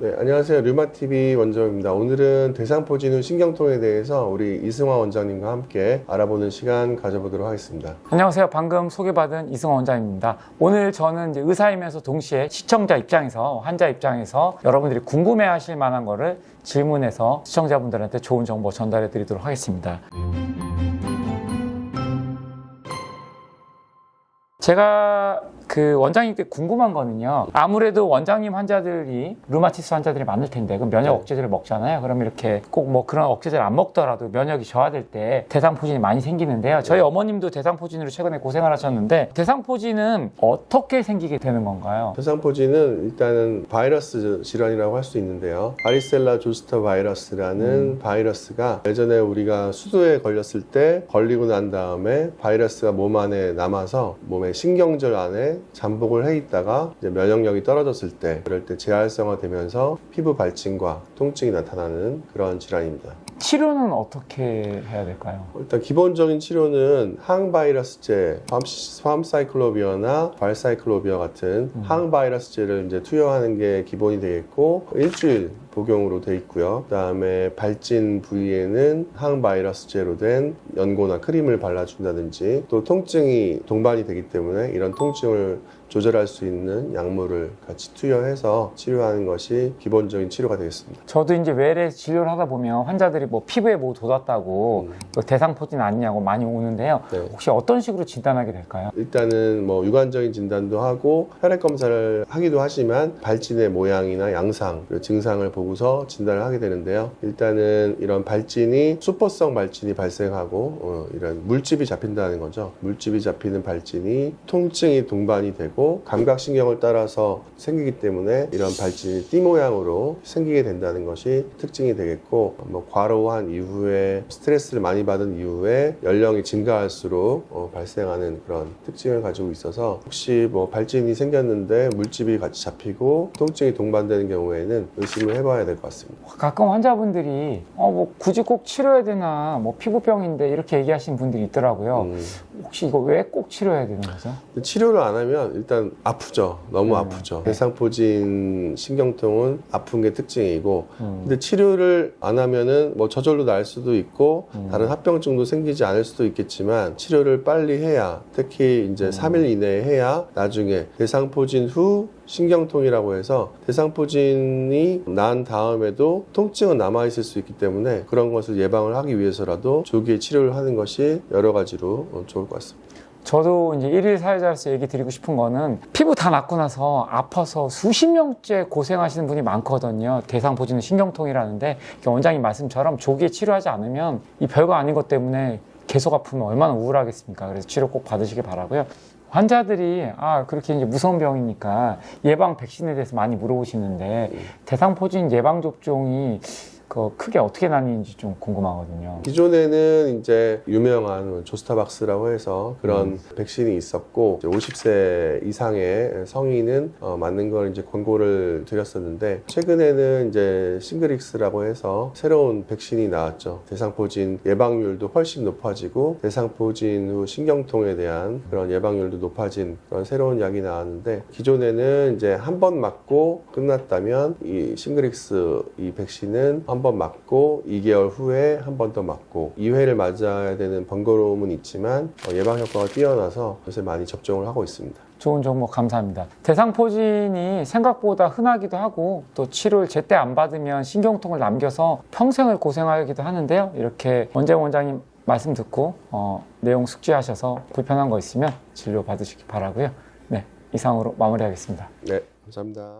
네, 안녕하세요. 류마TV 원정입니다. 오늘은 대상포진 후 신경통에 대해서 우리 이승화 원장님과 함께 알아보는 시간 가져보도록 하겠습니다. 안녕하세요. 방금 소개받은 이승화 원장입니다. 오늘 저는 이제 의사이면서 동시에 시청자 입장에서, 환자 입장에서 여러분들이 궁금해 하실 만한 거를 질문해서 시청자분들한테 좋은 정보 전달해 드리도록 하겠습니다. 제가 원장님께 궁금한 거는요. 아무래도 원장님 환자들이 류마티스 환자들이 많을 텐데 그럼 면역 억제제를 먹잖아요. 그럼 이렇게 꼭 뭐 그런 억제제를 안 먹더라도 면역이 저하될 때 대상포진이 많이 생기는데요. 저희 어머님도 대상포진으로 최근에 고생을 하셨는데 대상포진은 어떻게 생기게 되는 건가요? 대상포진은 일단은 바이러스 질환이라고 할 수 있는데요. 바리셀라 조스터 바이러스라는 바이러스가 예전에 우리가 수두에 걸렸을 때 걸리고 난 다음에 바이러스가 몸 안에 남아서 몸의 신경절 안에 잠복을 해 있다가 이제 면역력이 떨어졌을 때 그럴 때 재활성화 되면서 피부 발진과 통증이 나타나는 그런 질환입니다. 치료는 어떻게 해야 될까요? 일단 기본적인 치료는 항바이러스제, 팜사이클로비어나 발사이클로비어 같은 항바이러스제를 이제 투여하는 게 기본이 되겠고 일주일 복용으로 돼 있고요. 그 다음에 발진 부위에는 항바이러스제로 된 연고나 크림을 발라준다든지 또 통증이 동반이 되기 때문에 이런 통증을 조절할 수 있는 약물을 같이 투여해서 치료하는 것이 기본적인 치료가 되겠습니다. 저도 이제 외래 진료를 하다 보면 환자들이 뭐 피부에 뭐 돋았다고 대상포진 아니냐고 많이 오는데요. 네. 혹시 어떤 식으로 진단하게 될까요? 일단은 뭐 유관적인 진단도 하고 혈액 검사를 하기도 하지만 발진의 모양이나 양상, 그리고 증상을 보고서 진단을 하게 되는데요. 일단은 이런 발진이 수포성 발진이 발생하고 이런 물집이 잡힌다는 거죠. 물집이 잡히는 발진이 통증이 동반이 되고 감각신경을 따라서 생기기 때문에 이런 발진이 띠 모양으로 생기게 된다는 것이 특징이 되겠고 뭐 과로한 이후에 스트레스를 많이 받은 이후에 연령이 증가할수록 발생하는 그런 특징을 가지고 있어서 혹시 뭐 발진이 생겼는데 물집이 같이 잡히고 통증이 동반되는 경우에는 의심을 해봐야 될 것 같습니다. 가끔 환자분들이 뭐 굳이 꼭 치료해야 되나 뭐 피부병인데 이렇게 얘기하시는 분들이 있더라고요. 혹시 이거 왜 꼭 치료해야 되는 거죠? 치료를 안 하면 일단 아프죠. 너무 아프죠. 대상포진 신경통은 아픈 게 특징이고 근데 치료를 안 하면은 뭐 저절로 날 수도 있고 다른 합병증도 생기지 않을 수도 있겠지만 치료를 빨리 해야 특히 이제 3일 이내에 해야 나중에 대상포진 후 신경통이라고 해서 대상포진이 난 다음에도 통증은 남아있을 수 있기 때문에 그런 것을 예방을 하기 위해서라도 조기에 치료를 하는 것이 여러 가지로 좋을 것 같습니다. 저도 이제 1일 사회자로서 얘기 드리고 싶은 거는 피부 다 낫고 나서 아파서 수십 년째 고생하시는 분이 많거든요. 대상포진은 신경통이라는데 원장님 말씀처럼 조기에 치료하지 않으면 이 별거 아닌 것 때문에 계속 아프면 얼마나 우울하겠습니까? 그래서 치료 꼭 받으시기 바라고요. 환자들이 그렇게 이제 무서운 병이니까 예방 백신에 대해서 많이 물어보시는데 대상포진 예방 접종이 크게 어떻게 나뉘는지 좀 궁금하거든요. 기존에는 이제 유명한 조스타박스라고 해서 그런 백신이 있었고 50세 이상의 성인은 맞는 걸 이제 권고를 드렸었는데 최근에는 이제 싱그릭스라고 해서 새로운 백신이 나왔죠. 대상포진 예방률도 훨씬 높아지고 대상포진 후 신경통에 대한 그런 예방률도 높아진 그런 새로운 약이 나왔는데 기존에는 이제 한 번 맞고 끝났다면 이 싱그릭스 이 백신은 한 번 맞고 2개월 후에 한 번 더 맞고 2회를 맞아야 되는 번거로움은 있지만 예방 효과가 뛰어나서 요새 많이 접종을 하고 있습니다. 좋은 정보 감사합니다. 대상포진이 생각보다 흔하기도 하고 또 치료를 제때 안 받으면 신경통을 남겨서 평생을 고생하기도 하는데요. 이렇게 원장님 말씀 듣고 내용 숙지하셔서 불편한 거 있으면 진료 받으시기 바라고요. 네, 이상으로 마무리하겠습니다. 네, 감사합니다.